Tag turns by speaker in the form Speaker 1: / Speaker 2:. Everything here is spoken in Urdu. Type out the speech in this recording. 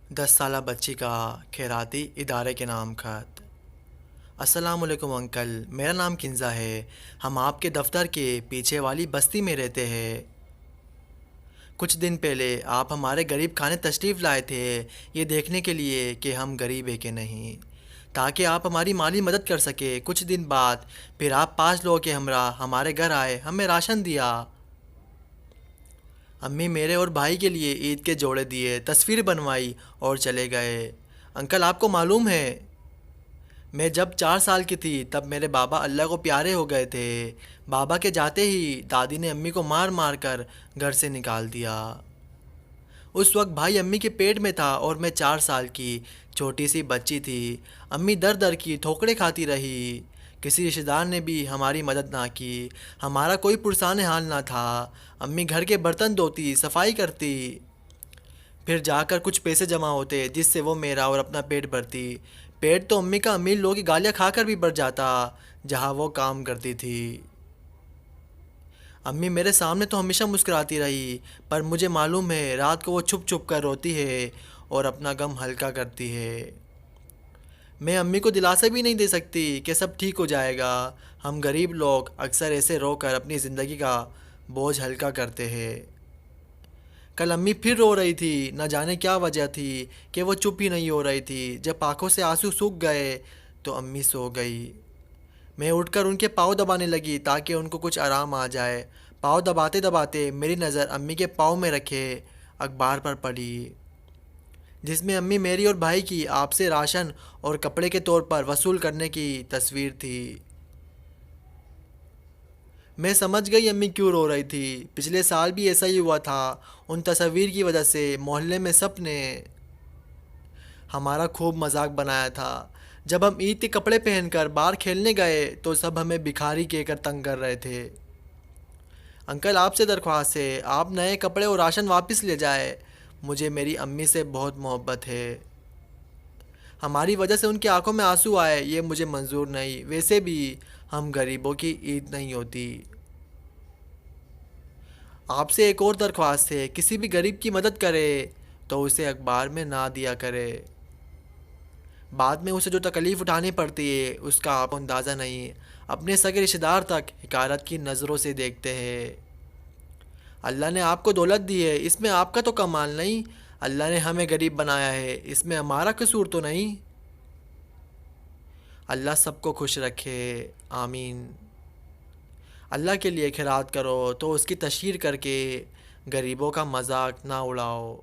Speaker 1: 10 سالہ بچی کا خیراتی ادارے کے نام خط۔ السلام علیکم انکل، میرا نام کنزا ہے۔ ہم آپ کے دفتر کے پیچھے والی بستی میں رہتے ہیں۔ کچھ دن پہلے آپ ہمارے غریب خانے تشریف لائے تھے، یہ دیکھنے کے لیے کہ ہم غریب ہیں کہ نہیں، تاکہ آپ ہماری مالی مدد کر سکے۔ کچھ دن بعد پھر آپ 5 لوگوں کے ہمراہ ہمارے گھر آئے، ہمیں راشن دیا۔ امی میرے اور بھائی کے لیے عید کے جوڑے دیے، تصویر بنوائی اور چلے گئے۔ انکل آپ کو معلوم ہے، میں جب 4 سال کی تھی تب میرے بابا اللہ کو پیارے ہو گئے تھے۔ بابا کے جاتے ہی دادی نے امی کو مار مار کر گھر سے نکال دیا۔ اس وقت بھائی امی کے پیٹ میں تھا اور میں 4 سال کی چھوٹی سی بچی تھی۔ امی در در کی ٹھوکریں کھاتی رہی، کسی رشتہ دار نے بھی ہماری مدد نہ کی، ہمارا کوئی پرسان حال نہ تھا۔ امی گھر کے برتن دھوتی، صفائی کرتی، پھر جا کر کچھ پیسے جمع ہوتے جس سے وہ میرا اور اپنا پیٹ بھرتی۔ پیٹ تو امی کا امیر لوگوں کی گالیاں کھا کر بھی بھر جاتا جہاں وہ کام کرتی تھی۔ امی میرے سامنے تو ہمیشہ مسکراتی رہی، پر مجھے معلوم ہے رات کو وہ چھپ چھپ کر روتی ہے اور اپنا غم ہلکا کرتی ہے۔ میں امی کو دلاسا بھی نہیں دے سکتی کہ سب ٹھیک ہو جائے گا۔ ہم غریب لوگ اکثر ایسے رو کر اپنی زندگی کا بوجھ ہلکا کرتے ہیں۔ کل امی پھر رو رہی تھی، نہ جانے کیا وجہ تھی کہ وہ چپ ہی نہیں ہو رہی تھی۔ جب آنکھوں سے آنسو سوکھ گئے تو امی سو گئی۔ میں اٹھ کر ان کے پاؤں دبانے لگی تاکہ ان کو کچھ آرام آ جائے۔ پاؤں دباتے دباتے میری نظر امی کے پاؤں میں رکھے اخبار پر پڑی، جس میں امی میری اور بھائی کی آپ سے راشن اور کپڑے کے طور پر وصول کرنے کی تصویر تھی۔ میں سمجھ گئی امی کیوں رو رہی تھی۔ پچھلے سال بھی ایسا ہی ہوا تھا۔ ان تصاویر کی وجہ سے محلے میں سب نے ہمارا خوب مذاق بنایا تھا۔ جب ہم عید کے کپڑے پہن کر باہر کھیلنے گئے تو سب ہمیں بھکاری کہہ کر تنگ کر رہے تھے۔ انکل آپ سے درخواست ہے، آپ نئے کپڑے اور راشن واپس لے جائے۔ مجھے میری امی سے بہت محبت ہے۔ ہماری وجہ سے ان کی آنکھوں میں آنسو آئے، یہ مجھے منظور نہیں۔ ویسے بھی ہم غریبوں کی عید نہیں ہوتی۔ آپ سے ایک اور درخواست ہے، کسی بھی غریب کی مدد کرے تو اسے اخبار میں نہ دیا کرے۔ بعد میں اسے جو تکلیف اٹھانی پڑتی ہے اس کا آپ کو اندازہ نہیں۔ اپنے سگے رشتہ دار تک حقارت کی نظروں سے دیکھتے ہیں۔ اللہ نے آپ کو دولت دی ہے، اس میں آپ کا تو کمال نہیں۔ اللہ نے ہمیں غریب بنایا ہے، اس میں ہمارا قصور تو نہیں۔ اللہ سب کو خوش رکھے، آمین۔ اللہ کے لیے خیرات کرو تو اس کی تشہیر کر کے غریبوں کا مذاق نہ اڑاؤ۔